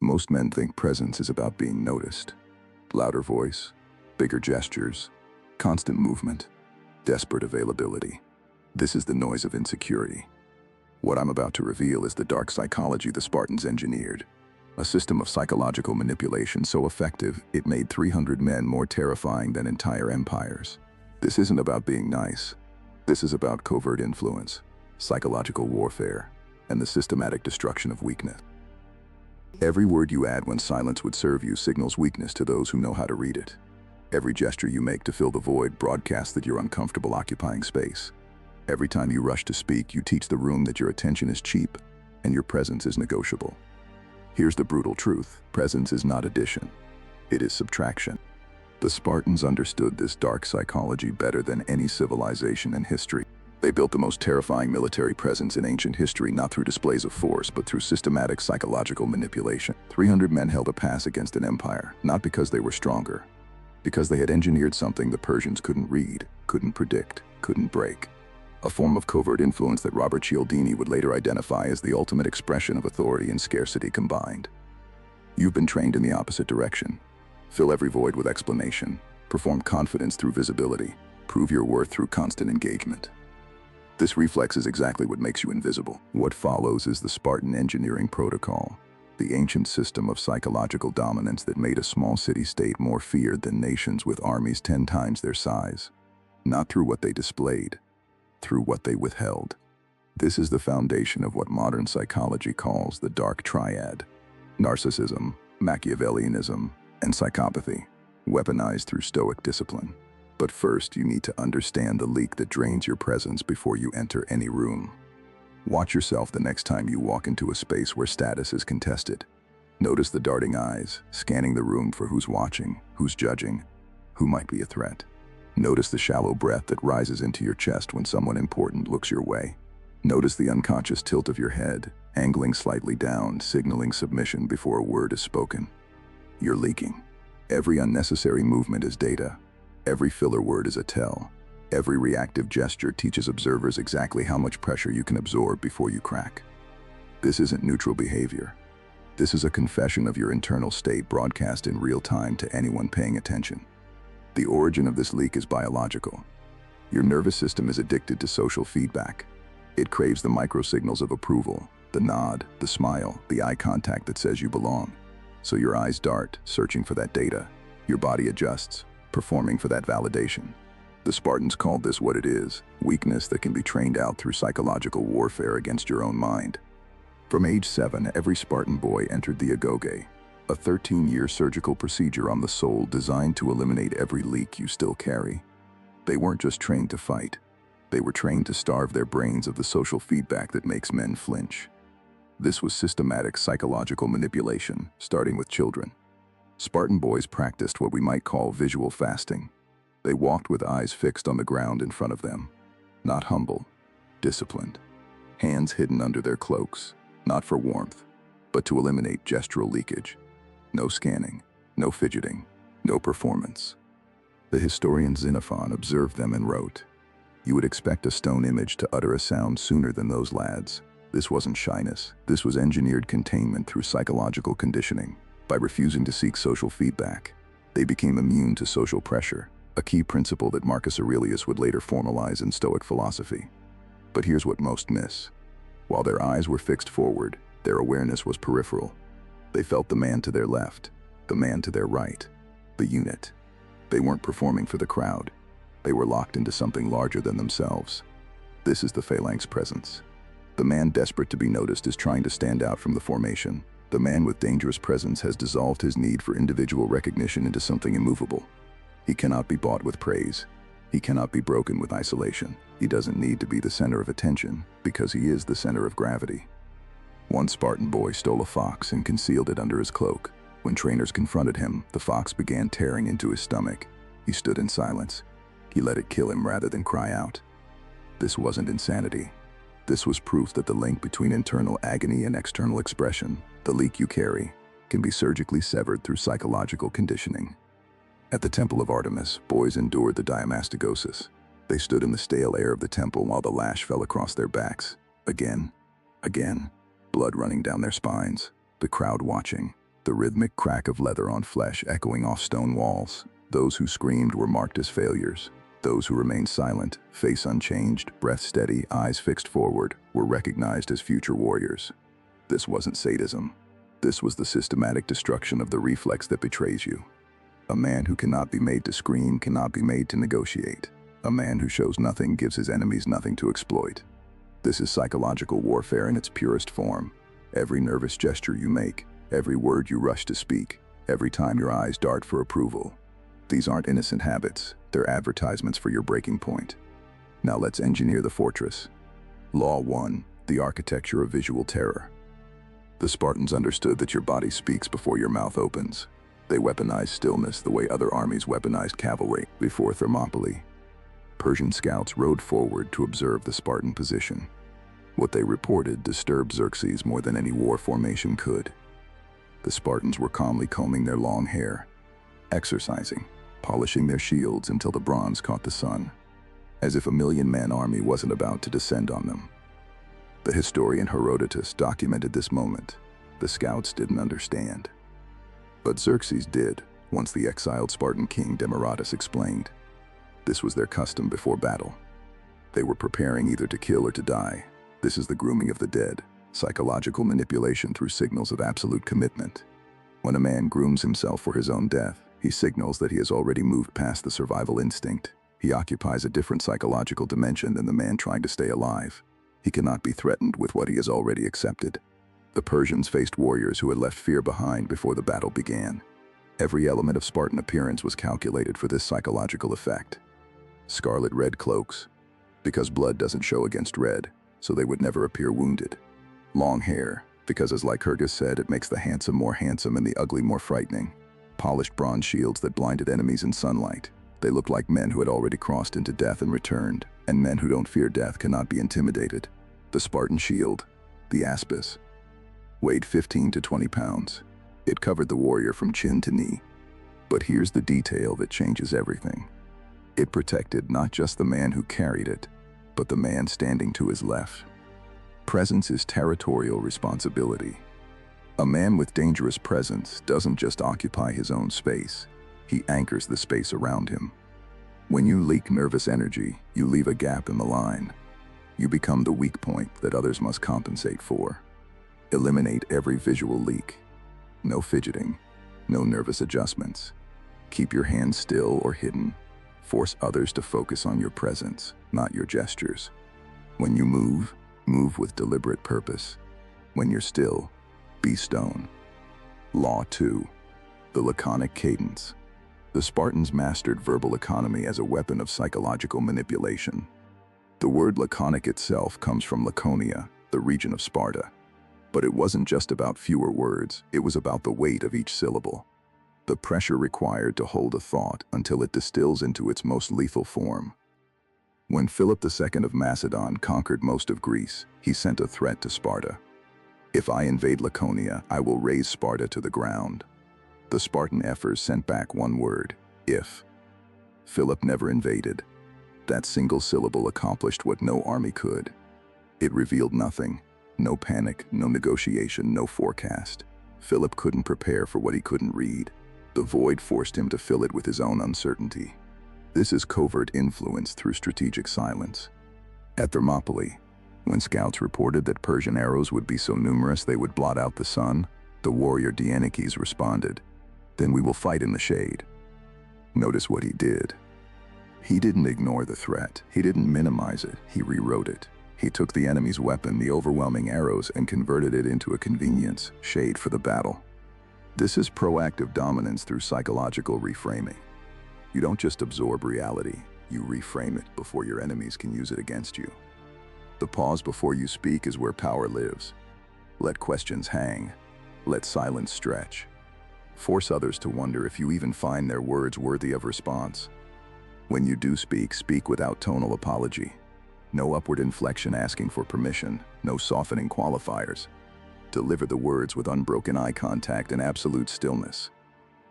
Most men think presence is about being noticed. Louder voice, bigger gestures, constant movement, desperate availability. This is the noise of insecurity. What I'm about to reveal is the dark psychology the Spartans engineered. A system of psychological manipulation so effective it made 300 men more terrifying than entire empires. This isn't about being nice. This is about covert influence, psychological warfare, and the systematic destruction of weakness. Every word you add when silence would serve you signals weakness to those who know how to read it. Every gesture you make to fill the void broadcasts that you're uncomfortable occupying space. Every time you rush to speak, you teach the room that your attention is cheap and your presence is negotiable. Here's the brutal truth: presence is not addition, it is subtraction. The Spartans understood this dark psychology better than any civilization in history. They built the most terrifying military presence in ancient history, not through displays of force, but through systematic psychological manipulation. 300 men held a pass against an empire, not because they were stronger, because they had engineered something the Persians couldn't read, couldn't predict, couldn't break. A form of covert influence that Robert Cialdini would later identify as the ultimate expression of authority and scarcity combined. You've been trained in the opposite direction. Fill every void with explanation. Perform confidence through visibility. Prove your worth through constant engagement. This reflex is exactly what makes you invisible. What follows is the Spartan engineering protocol, the ancient system of psychological dominance that made a small city-state more feared than nations with armies 10 times their size. Not through what they displayed, through what they withheld. This is the foundation of what modern psychology calls the dark triad: narcissism, Machiavellianism, and psychopathy, weaponized through stoic discipline. But first, you need to understand the leak that drains your presence before you enter any room. Watch yourself the next time you walk into a space where status is contested. Notice the darting eyes, scanning the room for who's watching, who's judging, who might be a threat. Notice the shallow breath that rises into your chest when someone important looks your way. Notice the unconscious tilt of your head, angling slightly down, signaling submission before a word is spoken. You're leaking. Every unnecessary movement is data. Every filler word is a tell. Every reactive gesture teaches observers exactly how much pressure you can absorb before you crack. This isn't neutral behavior. This is a confession of your internal state broadcast in real time to anyone paying attention. The origin of this leak is biological. Your nervous system is addicted to social feedback. It craves the microsignals of approval, the nod, the smile, the eye contact that says you belong. So your eyes dart, searching for that data. Your body adjusts, performing for that validation. The Spartans called this what it is: weakness that can be trained out through psychological warfare against your own mind. From age 7, every Spartan boy entered the Agoge, a 13-year surgical procedure on the soul designed to eliminate every leak you still carry. They weren't just trained to fight. They were trained to starve their brains of the social feedback that makes men flinch. This was systematic psychological manipulation, starting with children. Spartan boys practiced what we might call visual fasting. They walked with eyes fixed on the ground in front of them, not humble, disciplined. Hands hidden under their cloaks, not for warmth, but to eliminate gestural leakage. No scanning, no fidgeting, no performance. The historian Xenophon observed them and wrote, "You would expect a stone image to utter a sound sooner than those lads." This wasn't shyness. This was engineered containment through psychological conditioning. By refusing to seek social feedback, they became immune to social pressure, a key principle that Marcus Aurelius would later formalize in Stoic philosophy. But here's what most miss. While their eyes were fixed forward, their awareness was peripheral. They felt the man to their left, the man to their right, the unit. They weren't performing for the crowd. They were locked into something larger than themselves. This is the phalanx presence. The man desperate to be noticed is trying to stand out from the formation. The man with dangerous presence has dissolved his need for individual recognition into something immovable. He cannot be bought with praise. He cannot be broken with isolation. He doesn't need to be the center of attention because he is the center of gravity. One Spartan boy stole a fox and concealed it under his cloak. When trainers confronted him, the fox began tearing into his stomach. He stood in silence. He let it kill him rather than cry out. This wasn't insanity. This was proof that the link between internal agony and external expression, the leak you carry, can be surgically severed through psychological conditioning. At the Temple of Artemis, boys endured the diamastigosis. They stood in the stale air of the temple while the lash fell across their backs. Again, blood running down their spines, the crowd watching. the rhythmic crack of leather on flesh echoing off stone walls. Those who screamed were marked as failures. Those who remained silent, face unchanged, breath steady, eyes fixed forward, were recognized as future warriors. This wasn't sadism. This was the systematic destruction of the reflex that betrays you. A man who cannot be made to scream cannot be made to negotiate. A man who shows nothing gives his enemies nothing to exploit. This is psychological warfare in its purest form. Every nervous gesture you make, every word you rush to speak, every time your eyes dart for approval. These aren't innocent habits, they're advertisements for your breaking point. Now let's engineer the fortress. Law 1, the architecture of visual terror. The Spartans understood that your body speaks before your mouth opens. They weaponized stillness the way other armies weaponized cavalry before Thermopylae. Persian scouts rode forward to observe the Spartan position. What they reported disturbed Xerxes more than any war formation could. The Spartans were calmly combing their long hair, exercising, polishing their shields until the bronze caught the sun, as if a million-man army wasn't about to descend on them. The historian Herodotus documented this moment. The scouts didn't understand. But Xerxes did, once the exiled Spartan king Herodotus explained. This was their custom before battle. They were preparing either to kill or to die. This is the grooming of the dead, psychological manipulation through signals of absolute commitment. When a man grooms himself for his own death, he signals that he has already moved past the survival instinct. He occupies a different psychological dimension than the man trying to stay alive. He cannot be threatened with what he has already accepted. The Persians faced warriors who had left fear behind before the battle began. Every element of Spartan appearance was calculated for this psychological effect. Scarlet red cloaks, because blood doesn't show against red, so they would never appear wounded. Long hair, because as Lycurgus said, it makes the handsome more handsome and the ugly more frightening. Polished bronze shields that blinded enemies in sunlight. They looked like men who had already crossed into death and returned, and men who don't fear death cannot be intimidated. The Spartan shield, the aspis, weighed 15 to 20 pounds. It covered the warrior from chin to knee. But here's the detail that changes everything. It protected not just the man who carried it, but the man standing to his left. Presence is territorial responsibility. A man with dangerous presence doesn't just occupy his own space, he anchors the space around him. When you leak nervous energy, you leave a gap in the line. You become the weak point that others must compensate for. Eliminate every visual leak. No fidgeting, no nervous adjustments. Keep your hands still or hidden. Force others to focus on your presence, not your gestures. When you move, move with deliberate purpose. When you're still, be stone. Law 2, the laconic cadence. The Spartans mastered verbal economy as a weapon of psychological manipulation. The word laconic itself comes from Laconia, the region of Sparta. But it wasn't just about fewer words, it was about the weight of each syllable. The pressure required to hold a thought until it distills into its most lethal form. When Philip II of Macedon conquered most of Greece, he sent a threat to Sparta. If I invade Laconia, I will raze Sparta to the ground. The Spartan ephors sent back one word, if. Philip never invaded. That single syllable accomplished what no army could. It revealed nothing. No panic, no negotiation, no forecast. Philip couldn't prepare for what he couldn't read. The void forced him to fill it with his own uncertainty. This is covert influence through strategic silence. At Thermopylae, when scouts reported that Persian arrows would be so numerous they would blot out the sun, the warrior Dienekes responded, "Then we will fight in the shade." Notice what he did. He didn't ignore the threat. He didn't minimize it. He rewrote it. He took the enemy's weapon, the overwhelming arrows, and converted it into a convenience, shade for the battle. This is proactive dominance through psychological reframing. You don't just absorb reality, you reframe it before your enemies can use it against you. The pause before you speak is where power lives. Let questions hang. Let silence stretch. Force others to wonder if you even find their words worthy of response. When you do speak, speak without tonal apology. No upward inflection asking for permission, no softening qualifiers. Deliver the words with unbroken eye contact and absolute stillness.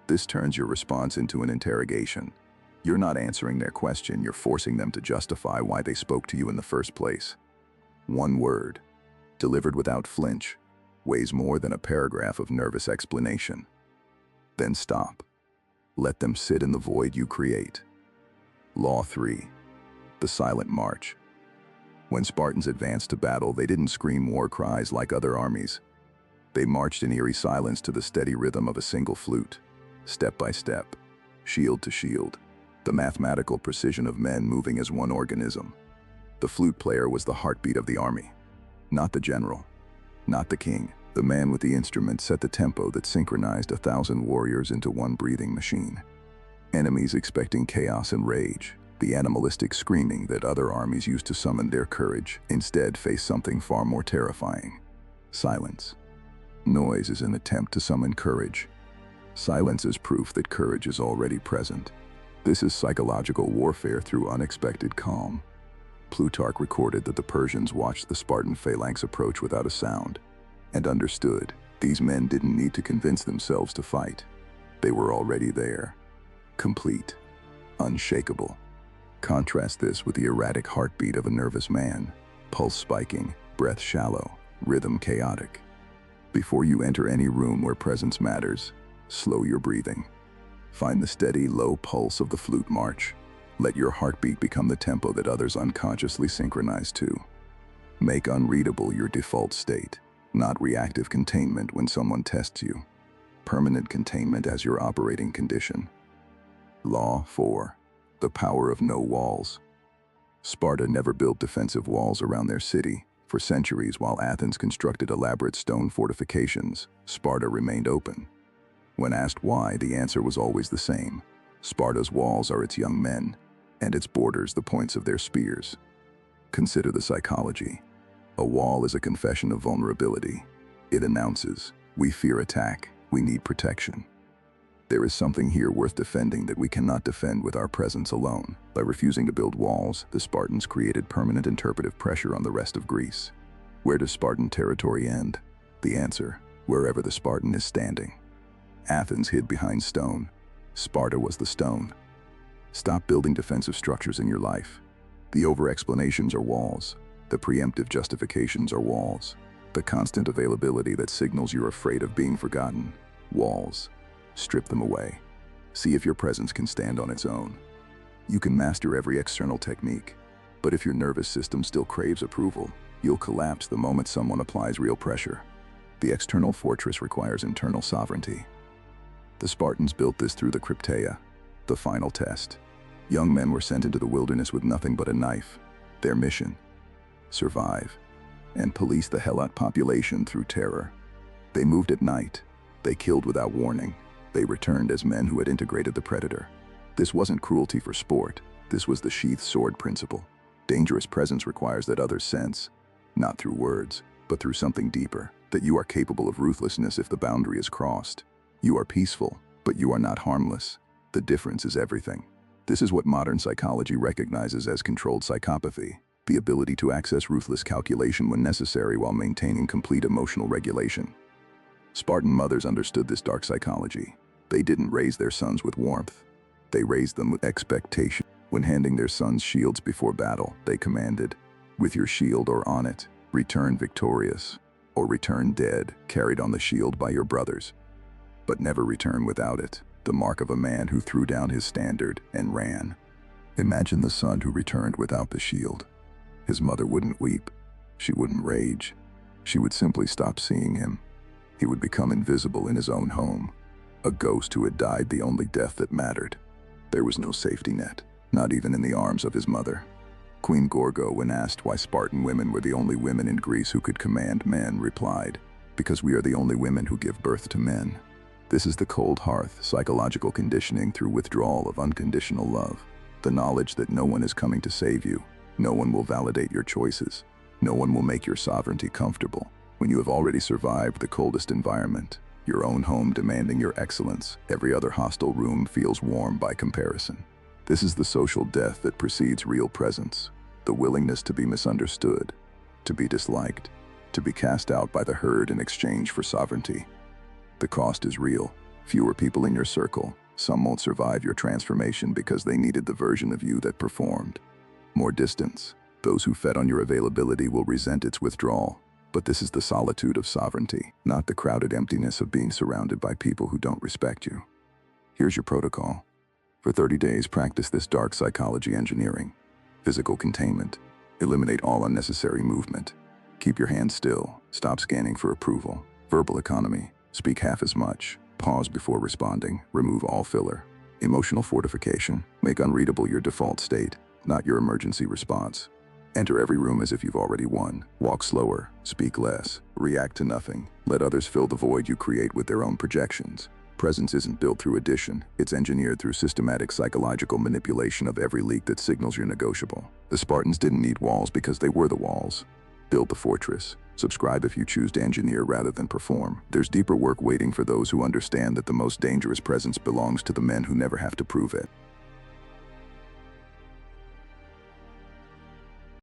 This turns your response into an interrogation. You're not answering their question, you're forcing them to justify why they spoke to you in the first place. One word, delivered without flinch, weighs more than a paragraph of nervous explanation. Then stop. Let them sit in the void you create. Law 3. The silent march. When Spartans advanced to battle, they didn't scream war cries like other armies. They marched in eerie silence to the steady rhythm of a single flute, step by step, shield to shield, the mathematical precision of men moving as one organism. The flute player was the heartbeat of the army, not the general, not the king. The man with the instrument set the tempo that synchronized 1,000 warriors into one breathing machine. Enemies expecting chaos and rage, the animalistic screaming that other armies used to summon their courage, instead faced something far more terrifying: silence. Noise is an attempt to summon courage. Silence is proof that courage is already present. This is psychological warfare through unexpected calm. Plutarch recorded that the Persians watched the Spartan phalanx approach without a sound, and understood these men didn't need to convince themselves to fight. They were already there, complete, unshakable. Contrast this with the erratic heartbeat of a nervous man, pulse spiking, breath shallow, rhythm chaotic. Before you enter any room where presence matters, slow your breathing. Find the steady, low pulse of the flute march. Let your heartbeat become the tempo that others unconsciously synchronize to. Make unreadable your default state, not reactive containment when someone tests you. Permanent containment as your operating condition. Law 4. The power of no walls. Sparta never built defensive walls around their city. For centuries, while Athens constructed elaborate stone fortifications, Sparta remained open. When asked why, the answer was always the same. Sparta's walls are its young men, and its borders the points of their spears. Consider the psychology. A wall is a confession of vulnerability. It announces, we fear attack, we need protection. There is something here worth defending that we cannot defend with our presence alone. By refusing to build walls, the Spartans created permanent interpretive pressure on the rest of Greece. Where does Spartan territory end? The answer, wherever the Spartan is standing. Athens hid behind stone. Sparta was the stone. Stop building defensive structures in your life. The over-explanations are walls. The preemptive justifications are walls. The constant availability that signals you're afraid of being forgotten. Walls. Strip them away. See if your presence can stand on its own. You can master every external technique, but if your nervous system still craves approval, you'll collapse the moment someone applies real pressure. The external fortress requires internal sovereignty. The Spartans built this through the Crypteia, the final test. Young men were sent into the wilderness with nothing but a knife. Their mission: survive, and police the Helot population through terror. They moved at night. They killed without warning. They returned as men who had integrated the predator. This wasn't cruelty for sport. This was the sheath sword principle. Dangerous presence requires that others sense, not through words, but through something deeper, that you are capable of ruthlessness if the boundary is crossed. You are peaceful, but you are not harmless. The difference is everything. This is what modern psychology recognizes as controlled psychopathy, the ability to access ruthless calculation when necessary while maintaining complete emotional regulation. Spartan mothers understood this dark psychology. They didn't raise their sons with warmth. They raised them with expectation. When handing their sons shields before battle, they commanded, with your shield or on it, return victorious, or return dead, carried on the shield by your brothers. But never return without it, the mark of a man who threw down his standard and ran. Imagine the son who returned without the shield. His mother wouldn't weep. She wouldn't rage. She would simply stop seeing him. He would become invisible in his own home, a ghost who had died the only death that mattered. There was no safety net, not even in the arms of his mother. Queen Gorgo, when asked why Spartan women were the only women in Greece who could command men, replied, "Because we are the only women who give birth to men." This is the cold hearth, psychological conditioning through withdrawal of unconditional love. The knowledge that no one is coming to save you, no one will validate your choices, no one will make your sovereignty comfortable. When you have already survived the coldest environment, your own home demanding your excellence, every other hostile room feels warm by comparison. This is the social death that precedes real presence, the willingness to be misunderstood, to be disliked, to be cast out by the herd in exchange for sovereignty. The cost is real. Fewer people in your circle. Some won't survive your transformation because they needed the version of you that performed. More distance. Those who fed on your availability will resent its withdrawal. But this is the solitude of sovereignty, not the crowded emptiness of being surrounded by people who don't respect you. Here's your protocol. For 30 days, practice this dark psychology engineering. Physical containment. Eliminate all unnecessary movement. Keep your hands still. Stop scanning for approval. Verbal economy. Speak half as much. Pause before responding. Remove all filler. Emotional fortification. Make unreadable your default state, not your emergency response. Enter every room as if you've already won. Walk slower. Speak less. React to nothing. Let others fill the void you create with their own projections. Presence isn't built through addition. It's engineered through systematic psychological manipulation of every leak that signals you're negotiable. The Spartans didn't need walls because they were the walls. Build the fortress. Subscribe if you choose to engineer rather than perform. There's deeper work waiting for those who understand that the most dangerous presence belongs to the men who never have to prove it.